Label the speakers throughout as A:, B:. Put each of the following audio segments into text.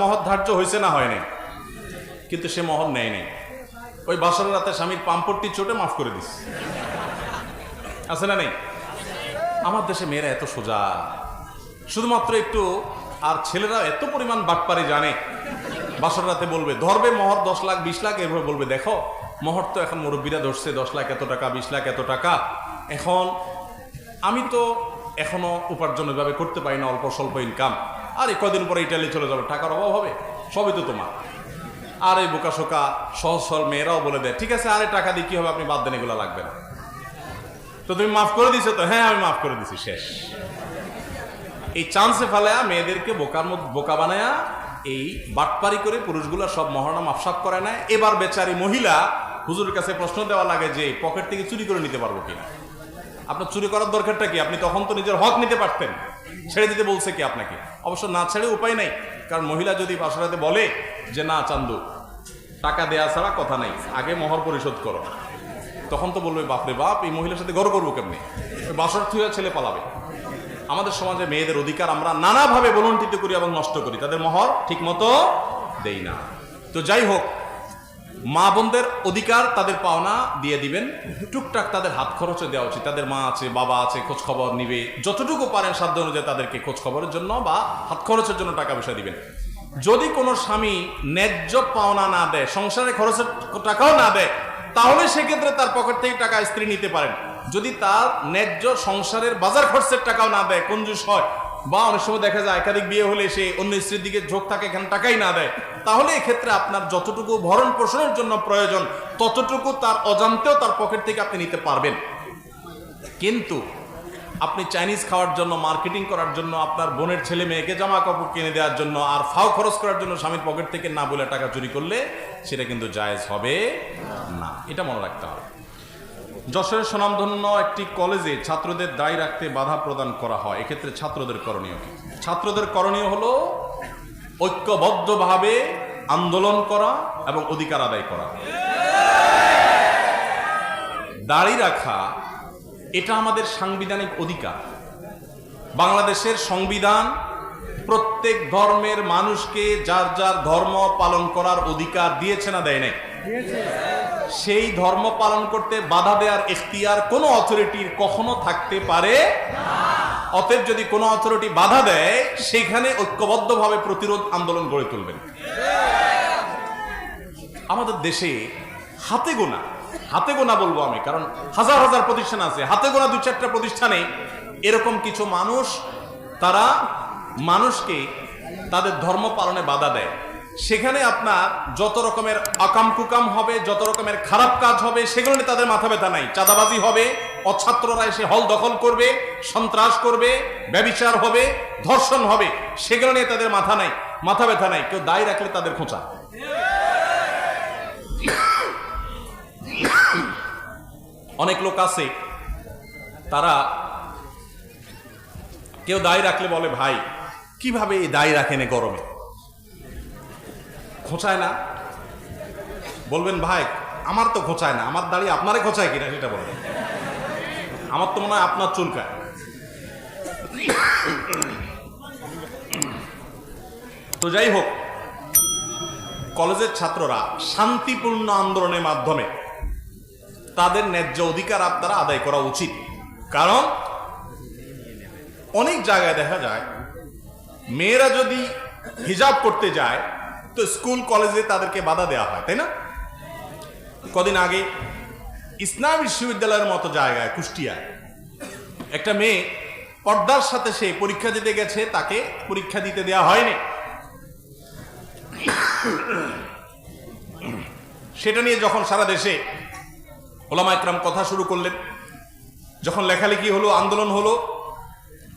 A: মহর ধার্য হয়েছে না হয়নি, কিন্তু সে মহর নেয় নেই। ওই বাসর রাতে স্বামীর পাম্পটটি চোটে মাফ করে দিস, আছে না নেই? আমার দেশে মেয়েরা এত সোজা, শুধুমাত্র একটু। আর ছেলেরা এত পরিমাণ বাটপারি জানে, বাসর রাতে বলবে ধরবে মহর 10 লাখ 20 লাখ, এভাবে বলবে দেখো মহর তো এখন মুরব্বীরা ধরছে 10 লাখ এত টাকা, 20 লাখ এত টাকা। এখন আমি তো এখনো উপার্জন এভাবে করতে পারি না, অল্প স্বল্প ইনকাম, আর এই কদিন পরে ইটালি চলে যাবে, টাকার অভাব হবে, সবই তো তোমার। আর এই বোকাশোকা সহজ সরল মেয়েরাও বলে দেয় ঠিক আছে, আরে টাকা দিয়ে কি হবে, আপনি বাদ দেন, এগুলো লাগবে না। তো তুমি মাফ করে দিছো তো? হ্যাঁ আমি মাফ করে দিছি, শেষ। এই চান্সে ফেলায়া মেয়েদেরকে বোকা বানায়া এই বাটপারি করে পুরুষগুলা সব মহরনা মাফসাফ করে নেয়। এবার বেচারি মহিলা হুজুরের কাছে প্রশ্ন দেওয়া লাগে যে পকেট থেকে চুরি করে নিতে পারবো কিনা। আপনার চুরি করার দরকারটা কি? আপনি তখন তো নিজের হক নিতে পারতেন, ছেড়ে দিতে বলছে কি আপনাকে? অবশ্য না ছেড়ে উপায় নাই, কারণ মহিলা যদি বাসরাতে বলে যে না চান্দু টাকা দেয়া ছাড়া কথা নাই, আগে মহর পরিশোধ করো, তখন তো বলবে বাপরে বাপ, এই মহিলার সাথে গড় করবো কেমনি, বাসর থুয়া ছেলে পালাবে। আমাদের সমাজে মেয়েদের অধিকার আমরা নানাভাবে বলন্টিত করি এবং নষ্ট করি, তাদের মহর ঠিক মতো দেই না। তো যাই হোক, মা বোনদের অধিকার তাদের পাওনা দিয়ে দিবেন, টুকটাক তাদের হাত খরচে দেওয়া উচিত। তাদের মা আছে, বাবা আছে, খোঁজ খবর নিবে, যতটুকু পারেন সাধ্য অনুযায়ী তাদেরকে খোঁজ খবরের জন্য বা হাত খরচের জন্য টাকা পয়সা দিবেন। যদি কোনো স্বামী ন্যায্য পাওনা না দেয়, সংসারে খরচের টাকাও না দেয়, তাহলে সেক্ষেত্রে তার পকেট থেকে টাকা স্ত্রী নিতে পারেন। যদি তার ন্যায্য সংসারের বাজার খরচের টাকাও না দেয়, কঞ্জুস হয়, বা অনেক সময় দেখা যায় একাধিক বিয়ে হলে সে অন্য স্ত্রীর দিকে ঝোঁক থাকে, এখানে টাকাই না দেয়, তাহলে এক্ষেত্রে আপনার যতটুকু ভরণ পোষণের জন্য প্রয়োজন ততটুকু তার অজান্তেও তার পকেট থেকে আপনি নিতে পারবেন। কিন্তু আপনি চাইনিজ খাওয়ার জন্য, মার্কেটিং করার জন্য, আপনার বোনের ছেলে মেয়েকে জামা কাপড় কিনে দেওয়ার জন্য আর ফাও খরচ করার জন্য স্বামীর পকেট থেকে না বলে টাকা চুরি করলে সেটা কিন্তু জায়েজ হবে না, এটা মনে রাখতে হবে। যশোরের সুনামধন্য একটি কলেজে ছাত্রদের দায় রাখতে বাধা প্রদান করা হয়, এক্ষেত্রে ছাত্রদের করণীয় কি? ছাত্রদের করণীয় হলো ঐক্যবদ্ধভাবে আন্দোলন করা এবং অধিকার আদায় করা। দাড়ি রাখা এটা আমাদের সাংবিধানিক অধিকার। বাংলাদেশের সংবিধান প্রত্যেক ধর্মের মানুষকে যার যার ধর্ম পালন করার অধিকার দিয়েছে না দেয় নাই? সেই ধর্ম পালন করতে বাধা দেওয়ার এখতিয়ার কোনো অথরিটির কখনো থাকতে পারে না। অতএব যদি কোনো অথরিটি বাধা দেয়, সেখানে ঐক্যবদ্ধভাবে প্রতিরোধ আন্দোলন গড়ে তুলবেন। আমাদের দেশে হাতে গোনা বলবো আমি, কারণ হাজার হাজার প্রতিষ্ঠান আছে, হাতে গোনা 2-4টা প্রতিষ্ঠানে এরকম কিছু মানুষ, তারা মানুষকে তাদের ধর্ম পালনে বাধা দেয়। সেখানে আপনার যত রকমের আকাম কুকাম হবে, যত রকমের খারাপ কাজ হবে, সেগুলো নিয়ে তাদের মাথা ব্যথা নাই। চাঁদাবাজি হবে, অছাত্ররা এসে হল দখল করবে, সন্ত্রাস করবে, ব্যভিচার হবে, ধর্ষণ হবে, সেগুলো নিয়ে তাদের মাথা ব্যথা নাই। কেউ দায় রাখলে তাদের খোঁচা। অনেক লোক আছে, তারা কেউ দায় রাখলে বলে ভাই কিভাবে এই দায় রাখেন গরমে, খোঁচায় না? বলবেন ভাই আমার তো খোঁচায় না, আমার দাড়ি আপনারে খোঁচায় কিনা সেটা বলবেন। আমার তো মনে হয় আপনার চুলকায়। তো যাই হোক, কলেজের ছাত্ররা শান্তিপূর্ণ আন্দোলনের মাধ্যমে তাদের ন্যায্য অধিকার আপনারা আদায় করা উচিত। কারণ অনেক জায়গায় দেখা যায় মেয়েরা যদি হিজাব করতে যায় তো স্কুল কলেজে তাদেরকে বাধা দেওয়া হয়, তাই না? কদিন আগে ইসলাম বিশ্ববিদ্যালয়ের মতো জায়গায় কুষ্টিয়ায় একটা মেয়ে পর্দার সাথে সে পরীক্ষা দিতে গেছে, তাকে পরীক্ষা দিতে দেওয়া হয়নি। সেটা নিয়ে যখন সারা দেশে ওলামা ইকরাম কথা শুরু করলেন, যখন লেখালেখি হলো, আন্দোলন হলো,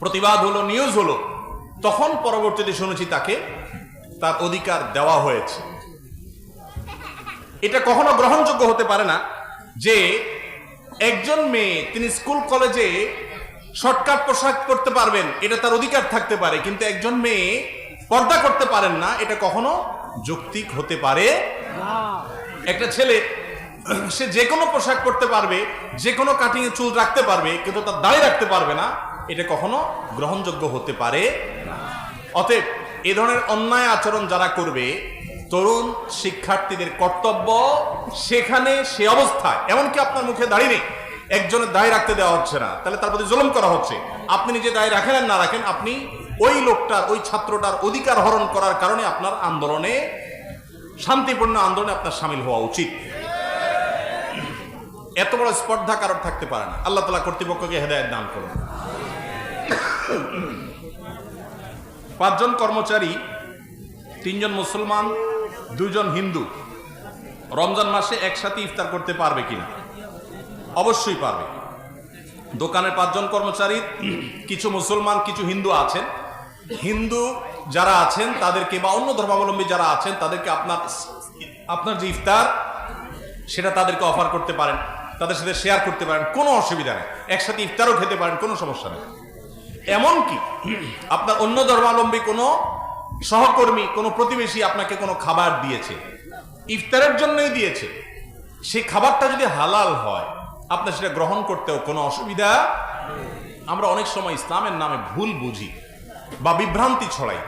A: প্রতিবাদ হলো, নিউজ হলো, তখন পরবর্তীতে শুনেছি তাকে তার অধিকার দেওয়া হয়েছে। এটা কখনো গ্রহণযোগ্য হতে পারে না যে একজন মেয়ে তিনি স্কুল কলেজে শর্টকাট পোশাক পরতে পারবেন, এটা তার অধিকার থাকতে পারে, কিন্তু একজন মেয়ে পর্দা করতে পারেন না, এটা কখনো যৌক্তিক হতে পারে না। একটা ছেলে সে যে কোনো পোশাক পরতে পারবে, যে কোনো কাটিং এ চুল রাখতে পারবে, কিন্তু তার দাড়ি রাখতে পারবে না, এটা কখনো গ্রহণযোগ্য হতে পারে না। অতএব এ ধরনের অন্যায় আচরণ যারা করবে, তরুণ শিক্ষার্থীদের কর্তব্য সেখানে সে অবস্থায়, এমনকি আপনার মুখে দাঁড়িয়ে নেই, একজনের দায় রাখতে দেওয়া হচ্ছে না, তাহলে তার প্রতি জুলুম করা হচ্ছে। আপনি নিজে দায় রাখেন আর না রাখেন, আপনি ওই লোকটার, ওই ছাত্রটার অধিকার হরণ করার কারণে আপনার আন্দোলনে, শান্তিপূর্ণ আন্দোলনে আপনার সামিল হওয়া উচিত। এত বড় স্পর্ধা কারোর থাকতে পারে না। আল্লাহ তাআলা কর্তৃপক্ষকে হেদায়েত দান করুন। 5 জন কর্মচারী, 3 জন মুসলমান, 2 জন হিন্দু রমজান মাসে একসাথে ইফতার করতে পারবে কিনা? অবশ্যই পারবে। দোকানের 5 জন কর্মচারী, কিছু মুসলমান কিছু হিন্দু আছেন। হিন্দু যারা আছেন তাদেরকে, বা অন্য ধর্মাবলম্বী যারা আছেন তাদেরকে আপনার যে ইফতার সেটা তাদেরকে অফার করতে পারেন, তাদের সাথে শেয়ার করতে পারেন, কোনো অসুবিধা নেই। একসাথে ইফতারও খেতে পারেন, কোনো সমস্যা নেই। এমনকি আপনার অন্য ধর্মাবলম্বী কোনো সহকর্মী, কোনো প্রতিবেশী আপনাকে কোনো খাবার দিয়েছে, ইফতারের জন্যই দিয়েছে, সেই খাবারটা যদি হালাল হয় আপনার সেটা গ্রহণ করতেও কোনো অসুবিধা। আমরা অনেক সময় ইসলামের নামে ভুল বুঝি বা বিভ্রান্তি ছড়াই।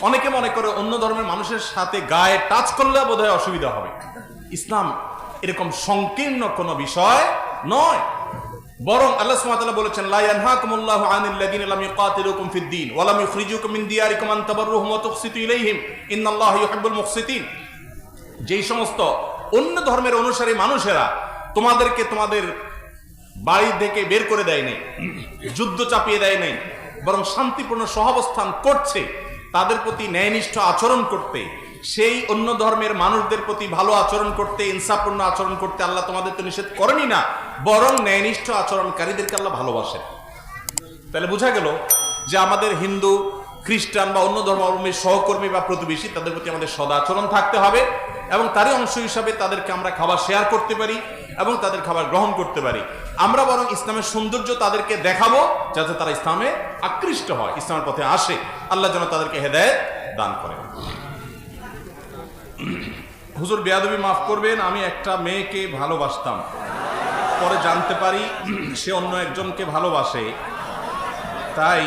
A: অনেকে মনে করে অন্য ধর্মের মানুষের সাথে গায়ে টাচ করলে বোধহয় অসুবিধা হবে। ইসলাম এরকম সংকীর্ণ কোনো বিষয় নয়, বরং আল্লাহ সুবহানাহু ওয়া তাআলা বলেছেন, লা ইয়ানহাকুমুল্লাহু আনিল লাযিনা লাম ইউকাতিলুকুম ফিদ-দীন ওয়া লাম ইখরিজুকুম মিন দিয়ারিকুম আন তাবাররুহুম ওয়া তুকসিতু ইলাইহিম ইন্নাল্লাহা ইউহিব্বুল মুকসিতিন। যেই সমস্ত অন্য ধর্মের অনুসারী মানুষেরা তোমাদেরকে তোমাদের বাড়ি থেকে বের করে দেয় নাই, যুদ্ধ চাপিয়ে দেয় নাই, বরং শান্তিপূর্ণ সহাবস্থান করছে, তাদের প্রতি ন্যায়নিষ্ঠ আচরণ করতে, সেই অন্য ধর্মের মানুষদের প্রতি ভালো আচরণ করতে, ইনসাফপূর্ণ আচরণ করতে আল্লাহ তোমাদের তো নিষেধ করেনি না, বরং ন্যায়নিষ্ঠ আচরণকারীদেরকে আল্লাহ ভালোবাসেন। তাহলে বোঝা গেল যে আমাদের হিন্দু, খ্রিস্টান বা অন্য ধর্মাবলম্বীর সহকর্মী বা প্রতিবেশী, তাদের প্রতি আমাদের সদাচরণ থাকতে হবে এবং তারই অংশ হিসাবে তাদেরকে আমরা খাবার শেয়ার করতে পারি এবং তাদের খাবার গ্রহণ করতে পারি। আমরা বরং ইসলামের সৌন্দর্য তাদেরকে দেখাবো, যাতে তারা ইসলামে আকৃষ্ট হয়, ইসলামের পথে আসে। আল্লাহ যেন তাদেরকে হেদায়েত দান করেন। হুজুর, বেয়াদবি মাফ করবেন, আমি একটা মেয়েকে ভালোবাসতাম, পরে জানতে পারি সে অন্য একজনকে ভালোবাসে, তাই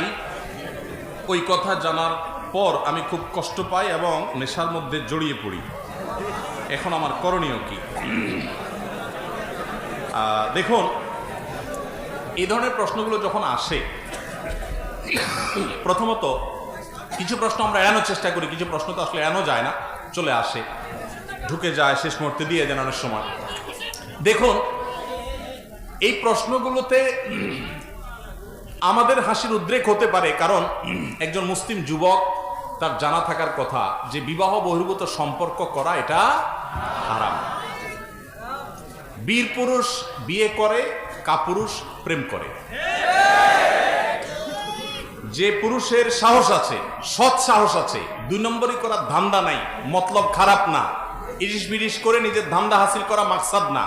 A: ওই কথা জানার পর আমি খুব কষ্ট পাই এবং নেশার মধ্যে জড়িয়ে পড়ি। এখন আমার করণীয় কি? দেখুন, এই ধরনের প্রশ্নগুলো যখন আসে, প্রথমত কিছু প্রশ্ন আমরা এড়ানোর চেষ্টা করি, কিছু প্রশ্ন তো আসলে এড়ানো যায় না, চলে আসে, ঢুকে যায়, শেষ মুহূর্তে দিয়ে জানানোর সময়। দেখুন, এই প্রশ্নগুলোতে আমাদের হাসির উদ্রেক হতে পারে, কারণ একজন মুসলিম যুবক, তার জানা থাকার কথা যে বিবাহ বহির্ভূত সম্পর্ক করা এটা হারাম। বীর পুরুষ বিয়ে করে, কাপুরুষ প্রেম করে। যে পুরুষের সাহস আছে, সৎ সাহস আছে, 2 নম্বরই করার ধান্দা নাই, মতলব খারাপ না, ইরিশ বিরিশ করে নিজের ধান্দা হাসিল করা মাকসাদ না,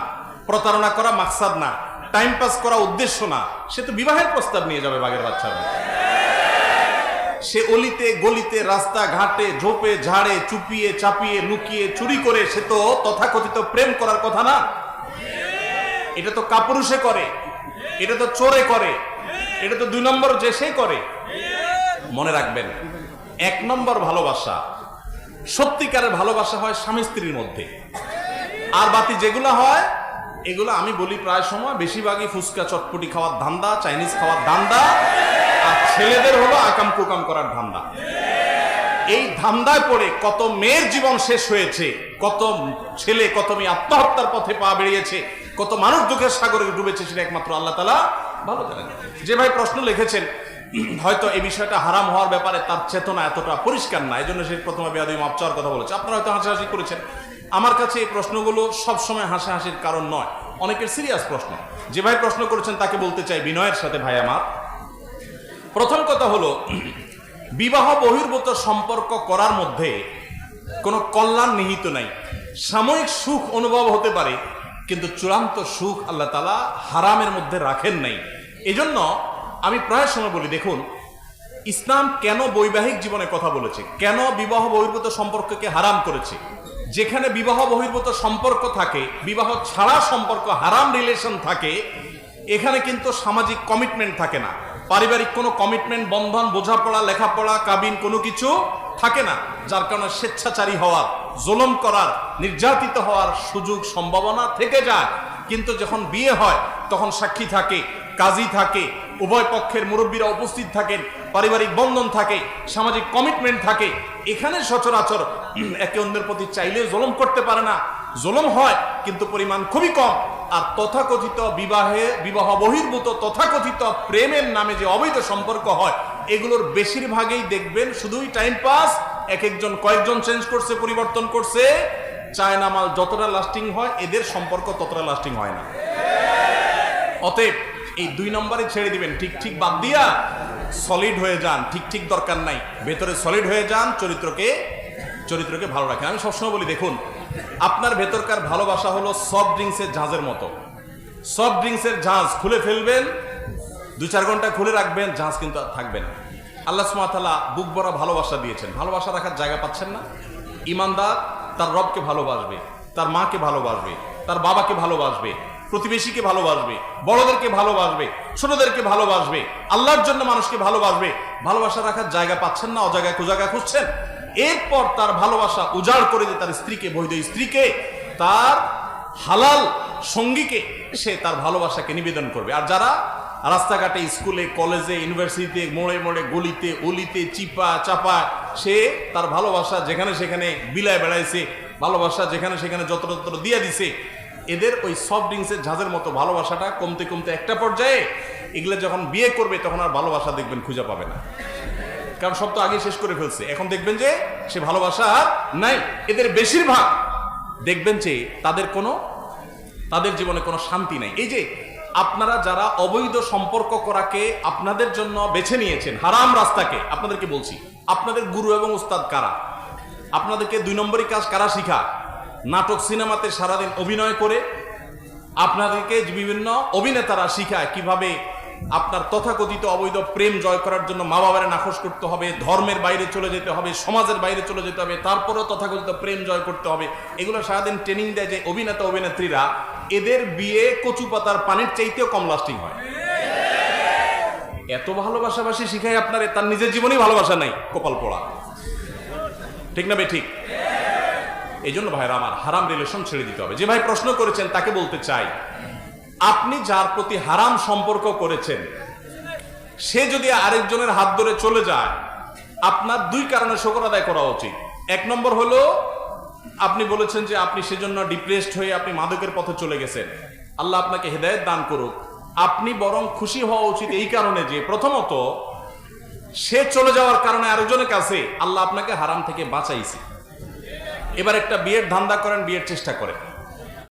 A: প্রতারণা করা মাকসাদ না, টাইম পাস করা উদ্দেশ্য না, সে তো বিবাহের প্রস্তাব নিয়ে যাবে বাগের বাচ্চা। সে অলিতে গলিতে, রাস্তা ঘাটে, ঝোপে ঝাড়ে, চুপিয়ে চাপিয়ে, লুকিয়ে, চুরি করে সে তো তথাকথিত প্রেম করার কথা না। এটা তো কাপুরুষে করে, এটা তো চোরে করে, এটা তো 2 নম্বর যে সে করে। মনে রাখবেন, 1 নম্বর ভালোবাসা, সত্যিকারের ভালোবাসা হয় স্বামী স্ত্রীর মধ্যে। আর বাকি যেগুলো হয়, এগুলো আমি বলি প্রায় সময় বেশিরভাগই ফুচকা চটপটি খাওয়ার ধান্দা, চাইনিজ খাওয়ার ধান্দা, আর ছেলেদের হলো আকাম কুকাম করার ধান্দা। এই ধান্দায় পড়ে কত মেয়ের জীবন শেষ হয়েছে, কত ছেলে, কত মেয়ে আত্মহত্যার পথে পা বেরিয়েছে, কত মানুষ দুঃখের সাগরে ডুবেছে, সেটা একমাত্র আল্লাহ তাআলা ভালো জানেন। যে ভাই প্রশ্ন লিখেছেন, হয়তো এই বিষয়টা হারাম হওয়ার ব্যাপারে তার চেতনা এতটা পরিষ্কার না, এই জন্য সে প্রথমে বেয়াদবি মাপ চাওয়ার কথা বলেছে। আপনারা হয়তো হাসাহাসি করেছেন। আমার কাছে এই প্রশ্নগুলো সবসময় হাসাহাসির কারণ নয়, অনেকের সিরিয়াস প্রশ্ন। যে ভাই প্রশ্ন করেছেন তাকে বলতে চাই বিনয়ের সাথে, ভাই আমার, প্রথম কথা হলো, বিবাহ বহির্ভূত সম্পর্ক করার মধ্যে কোনো কল্যাণ নিহিত নাই। সাময়িক সুখ অনুভব হতে পারে, কিন্তু চূড়ান্ত সুখ আল্লাহ তাআলা হারামের মধ্যে রাখেন নাই। এজন্য আমি প্রায় সময় বলি, দেখুন, ইসলাম কেন বৈবাহিক জীবনে কথা বলেছে, কেন বিবাহ বহির্ভূত সম্পর্ককে হারাম করেছে। যেখানে বিবাহ বহির্ভূত সম্পর্ক থাকে, বিবাহ ছাড়া সম্পর্ক, হারাম রিলেশন থাকে, এখানে কিন্তু সামাজিক কমিটমেন্ট থাকে না, পারিবারিক কোনো কমিটমেন্ট, বন্ধন, বোঝাপড়া, লেখাপড়া, কাবিন কোনো কিছু থাকে না, যার কারণে স্বেচ্ছাচারী হওয়ার, জুলুম করার, নির্যাতিত হওয়ার সুযোগ সম্ভাবনা থেকে যায়। কিন্তু যখন বিয়ে হয় তখন সাক্ষী থাকে, কাজী থাকে, উভয় পক্ষের মুরব্বীরা উপস্থিত থাকেন, পারিবারিক বন্ধন থাকে, সামাজিক কমিটমেন্ট থাকে। এখানে সচরাচর একে অন্যের প্রতি চাইলে জুলুম করতে পারে না, জুলুম হয় কিন্তু পরিমাণ খুবই কম। আর তথাকথিত বিবাহ বহির্ভূত তথাকথিত প্রেমের নামে যে অবৈধ সম্পর্ক হয়, এগুলোর বেশিরভাগই দেখবেন শুধুই টাইম পাস। এক একজন কয়েকজন চেঞ্জ করছে, পরিবর্তন করছে। চায়না মাল যতটা লাস্টিং হয়, এদের সম্পর্ক ততটা লাস্টিং হয় না। অতএব এই 2 নম্বরে ছেড়ে দিবেন, ঠিক ঠিক বাদ দিয়া সলিড হয়ে যান। ঠিক ঠিক দরকার নাই, ভেতরে সলিড হয়ে যান, চরিত্রকে ভালো রাখেন। আমি সবসময় বলি, দেখুন আপনার ভেতরকার ভালোবাসা হলো সফট ড্রিঙ্কসের জাহাজের মতো। সফট ড্রিঙ্কসের জাহাজ খুলে ফেলবেন, 2-4 ঘন্টা খুলে রাখবেন, জাহাজ কিন্তু আর থাকবে না। আল্লাহ সুবহানাহু ওয়া তাআলা বুক ভরা ভালোবাসা দিয়েছেন, ভালোবাসা রাখার জায়গা পাচ্ছেন না। ইমানদার তার রবকে ভালোবাসবে, তার মাকে ভালোবাসবে, তার বাবাকে ভালোবাসবে, প্রতিবেশীকে ভালোবাসবে, বড়দেরকে ভালোবাসবে, ছোটদেরকে ভালোবাসবে, আল্লাহর জন্য মানুষকে ভালোবাসবে। ভালোবাসা রাখার জায়গা পাচ্ছেন না, অজায়গায় কুজায়গা খুঁজছেন। এরপর তার ভালোবাসা উজাড় করে দিয়ে তার স্ত্রীকে, বৈধ স্ত্রীকে, তার হালাল সঙ্গীকে সে তার ভালোবাসাকে নিবেদন করবে। আর যারা রাস্তাঘাটে, স্কুলে, কলেজে, ইউনিভার্সিটিতে, মোড়ে মোড়ে, গলিতে, অলিতে, চিপা চাপা সে তার ভালোবাসা যেখানে সেখানে বিলায় বেড়াইছে, ভালোবাসা যেখানে সেখানে যত্র দিয়ে দিছে, এদের ওই সফট ড্রিঙ্কসের ঝাঁজের মতো ভালোবাসাটা কমতে কমতে একটা পর্যায়ে এগুলো যখন বিয়ে করবে তখন আর ভালোবাসা দেখবেন খুঁজে পাবে না, কারণ সব তো আগে শেষ করে ফেলছে। এখন দেখবেন যে সে ভালোবাসা আর নাই। এদের বেশিরভাগ দেখবেন যে তাদের জীবনে কোনো শান্তি নাই। এই যে আপনারা যারা অবৈধ সম্পর্ক করাকে আপনাদের জন্য বেছে নিয়েছেন, হারাম রাস্তাকে, আপনাদেরকে বলছি, আপনাদের গুরু এবং উস্তাদ কারা? আপনাদেরকে 2 নম্বরই কাজ কারা শিখা? নাটক সিনেমাতে সারাদিন অভিনয় করে আপনাদেরকে বিভিন্ন অভিনেতারা শিখায় কিভাবে আপনার তথাকথিত অবৈধ প্রেম জয় করার জন্য মা বাবারে নাখোশ করতে হবে, ধর্মের বাইরে চলে যেতে হবে, সমাজের বাইরে চলে যেতে হবে, তারপরেও তথাকথিত প্রেম জয় করতে হবে। এগুলো সারাদিন ট্রেনিং দেয় যে অভিনেতা অভিনেত্রীরা, এদের বিয়ে কচু পাতার পানির চাইতেও কম লাস্টিং হয়। এত ভালোবাসাবাসি শিখায় আপনারে, তার নিজের জীবনেই ভালোবাসা নাই, কপাল পোড়া। ঠিক না বে ঠিক? এই জন্য ভাইরা আমার, হারাম রিলেশন ছেড়ে দিতে হবে। যে ভাই প্রশ্ন করেছেন তাকে বলতে চাই, আপনি যার প্রতি হারাম সম্পর্ক করেছেন, সে যদি আরেকজনের হাত ধরে চলে যায়, আপনার 2 কারণে শুকর আদায় করা উচিত। 1 নম্বর হলো, আপনি বলেছেন যে আপনি সেজন্য ডিপ্রেসড হয়ে আপনি মাদকের পথে চলে গেছেন, আল্লাহ আপনাকে হেদায়েত দান করুক। আপনি বরং খুশি হওয়া উচিত এই কারণে যে প্রথমত সে চলে যাওয়ার কারণে আরেকজনের কাছে আল্লাহ আপনাকে হারাম থেকে বাঁচাইছে। এবার একটা বিয়ের ধান্দা করেন, বিয়ের চেষ্টা করেন,